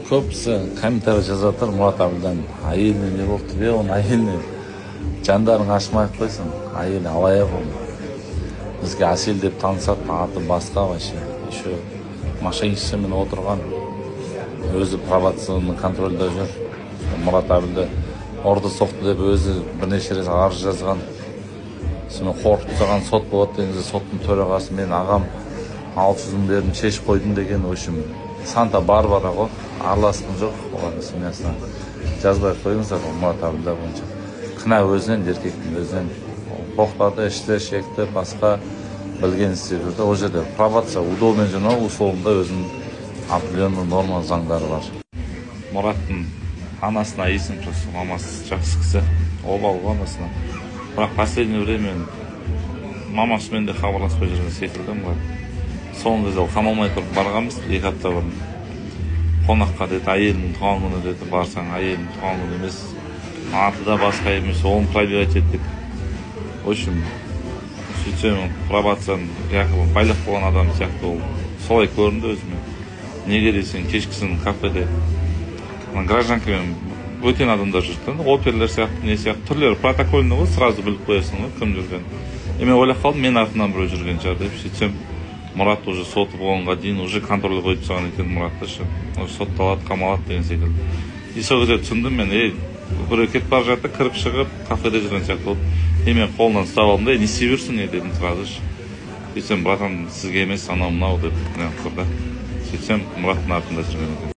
Көбісі комментарий жазып жатыр, Мұрат Абылдан айеліне не болыпты бе, оның айеліне жандарың ашмай қойсын, айелі алаяқ ол. Бізге Асел деп танысады, аты басқа вообще. Еще машинистімен отырған, өзі пробационный контрольда жүр. Мұрат Абылды орды соқты деп өзі бірнеше рет арыз жазған. Соны қорқытып тастаған сот болады дегенде, соттың төрағасы мен ағам 600 мың бердім, шешіп қойдым деген. Өшім Санта Барбара ғой, араласқым жоқ оған семьясына. Жазбай қойыңыздар Мұрат Абылда бойынша. Кінә өзінен, еркектің өзінен. Қоқтады, ішті, шекті, басқа білген істеп жүрді. Ол жерде пробация удобный жүрді, условында өзінің определенный норма заңдары бар. Мұраттың анасына есім просто, мамасы жақсы кісі, обал ғой анасына. Бірақ последнее время мамасымен де хабарласпай жүрген секілді Мұрат. Соңғы кезде қамалмай тұрып барғанбыз, 2 апта бұрын. Қонаққа деді, әйелінің туған күні деді, барсаң әйелінің туған күні емес, аты да басқа емес, оны пробивать еттік. В общем, сөйтсем пробацияны якобы байлап болған адам сияқты ол солай көрінді өзіме. Неге десең, кешкісін кафеде гражданкамен өтен адамдар жүрді, оперлер сияқты, не сияқты, түрлері протокольный ғой, сразу біліп қоясың ғой, кім жүрген. Мен ойлап қалдым, мен артынан біреу жүрген шығар деп, сөйтсем Мұрат уже соты болғанға дейін уже контроль қойып тастаған екен Мұратты ше. Сотталады, қамалады деген секілді. И сол кезде түсіндім мен, біреу кетіп бара жатты, кіріп шығып, кафеде жүрген сияқты болды. Мен қолынан ұстап алдым да, не істеп жүрсің не дедім сразу ше. Сөйтсем, братан, сізге емес, анау мынау деп тұрды. Сөйтсем, Мұраттың артында жүрген екен.